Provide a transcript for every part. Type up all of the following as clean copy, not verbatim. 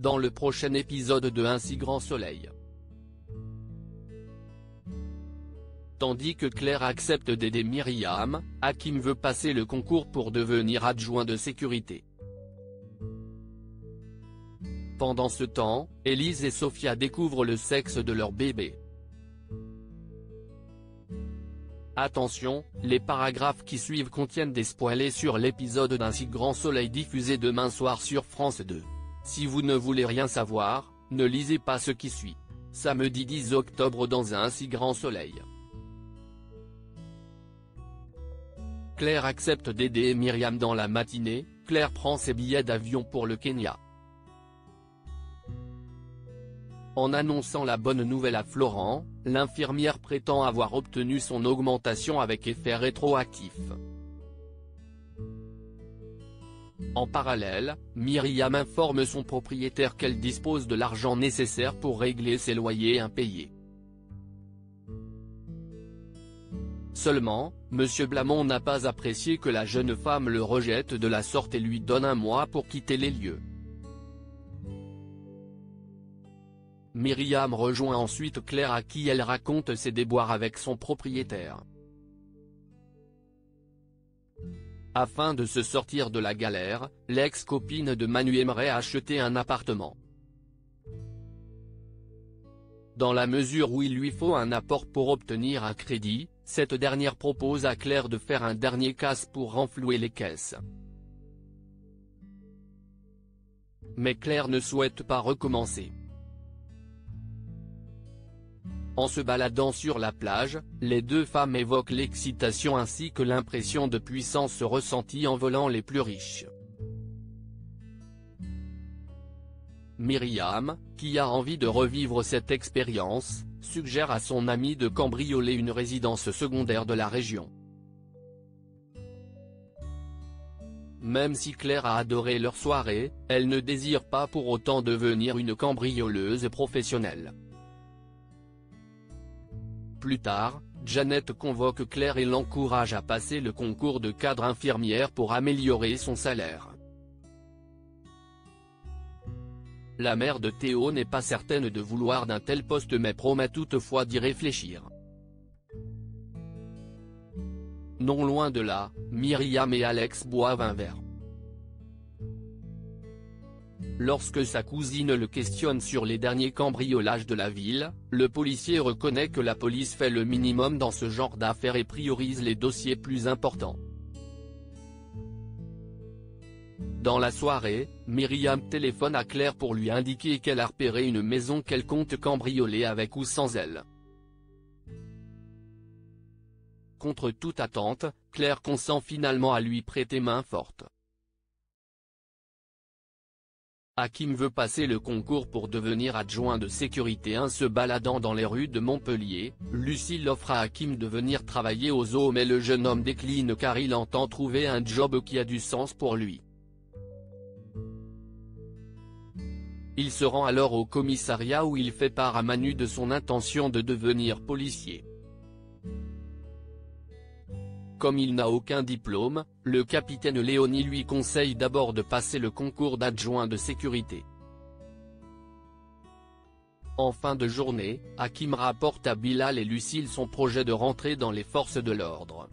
dans le prochain épisode de Un si grand soleil. Tandis que Claire accepte d'aider Myriam, Hakim veut passer le concours pour devenir adjoint de sécurité. Pendant ce temps, Élise et Sophia découvrent le sexe de leur bébé. Attention, les paragraphes qui suivent contiennent des spoilers sur l'épisode d'Un si grand soleil diffusé demain soir sur France 2. Si vous ne voulez rien savoir, ne lisez pas ce qui suit. Samedi 10 octobre dans Un si grand soleil. Claire accepte d'aider Myriam dans la matinée. Claire prend ses billets d'avion pour le Kenya. En annonçant la bonne nouvelle à Florent, l'infirmière prétend avoir obtenu son augmentation avec effet rétroactif. En parallèle, Myriam informe son propriétaire qu'elle dispose de l'argent nécessaire pour régler ses loyers impayés. Seulement, M. Blamont n'a pas apprécié que la jeune femme le rejette de la sorte et lui donne un mois pour quitter les lieux. Myriam rejoint ensuite Claire à qui elle raconte ses déboires avec son propriétaire. Afin de se sortir de la galère, l'ex-copine de Manu aimerait acheter un appartement. Dans la mesure où il lui faut un apport pour obtenir un crédit, cette dernière propose à Claire de faire un dernier casse pour renflouer les caisses. Mais Claire ne souhaite pas recommencer. En se baladant sur la plage, les deux femmes évoquent l'excitation ainsi que l'impression de puissance ressentie en volant les plus riches. Myriam, qui a envie de revivre cette expérience, suggère à son amie de cambrioler une résidence secondaire de la région. Même si Claire a adoré leur soirée, elle ne désire pas pour autant devenir une cambrioleuse professionnelle. Plus tard, Janet convoque Claire et l'encourage à passer le concours de cadre infirmière pour améliorer son salaire. La mère de Théo n'est pas certaine de vouloir d'un tel poste mais promet toutefois d'y réfléchir. Non loin de là, Myriam et Alex boivent un verre. Lorsque sa cousine le questionne sur les derniers cambriolages de la ville, le policier reconnaît que la police fait le minimum dans ce genre d'affaires et priorise les dossiers plus importants. Dans la soirée, Myriam téléphone à Claire pour lui indiquer qu'elle a repéré une maison qu'elle compte cambrioler avec ou sans elle. Contre toute attente, Claire consent finalement à lui prêter main forte. Hakim veut passer le concours pour devenir adjoint de sécurité. Se baladant dans les rues de Montpellier, Lucille offre à Hakim de venir travailler au zoo mais le jeune homme décline car il entend trouver un job qui a du sens pour lui. Il se rend alors au commissariat où il fait part à Manu de son intention de devenir policier. Comme il n'a aucun diplôme, le capitaine Léonie lui conseille d'abord de passer le concours d'adjoint de sécurité. En fin de journée, Hakim rapporte à Bilal et Lucille son projet de rentrer dans les forces de l'ordre.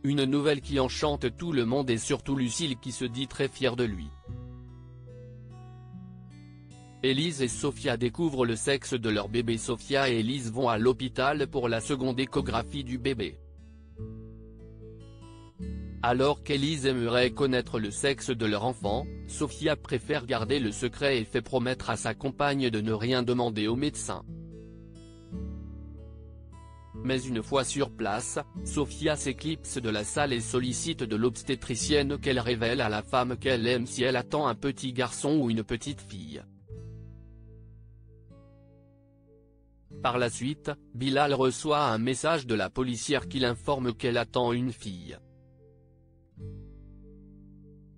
Une nouvelle qui enchante tout le monde et surtout Lucille qui se dit très fière de lui. Élise et Sophia découvrent le sexe de leur bébé. Sophia et Élise vont à l'hôpital pour la seconde échographie du bébé. Alors qu'Élise aimerait connaître le sexe de leur enfant, Sophia préfère garder le secret et fait promettre à sa compagne de ne rien demander au médecin. Mais une fois sur place, Sophia s'éclipse de la salle et sollicite de l'obstétricienne qu'elle révèle à la femme qu'elle aime si elle attend un petit garçon ou une petite fille. Par la suite, Bilal reçoit un message de la policière qui l'informe qu'elle attend une fille.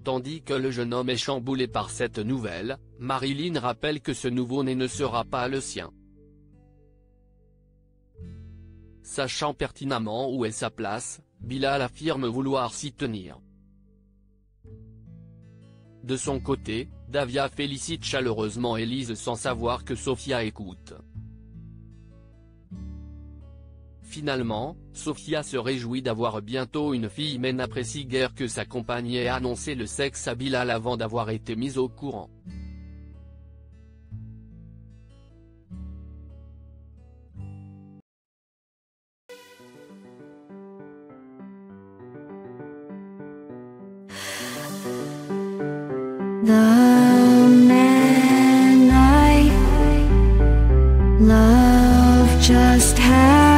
Tandis que le jeune homme est chamboulé par cette nouvelle, Marilyn rappelle que ce nouveau-né ne sera pas le sien. Sachant pertinemment où est sa place, Bilal affirme vouloir s'y tenir. De son côté, Davia félicite chaleureusement Élise sans savoir que Sofia écoute. Finalement, Sofia se réjouit d'avoir bientôt une fille mais n'apprécie guère que sa compagne ait annoncé le sexe à Bilal avant d'avoir été mise au courant. The man I love just had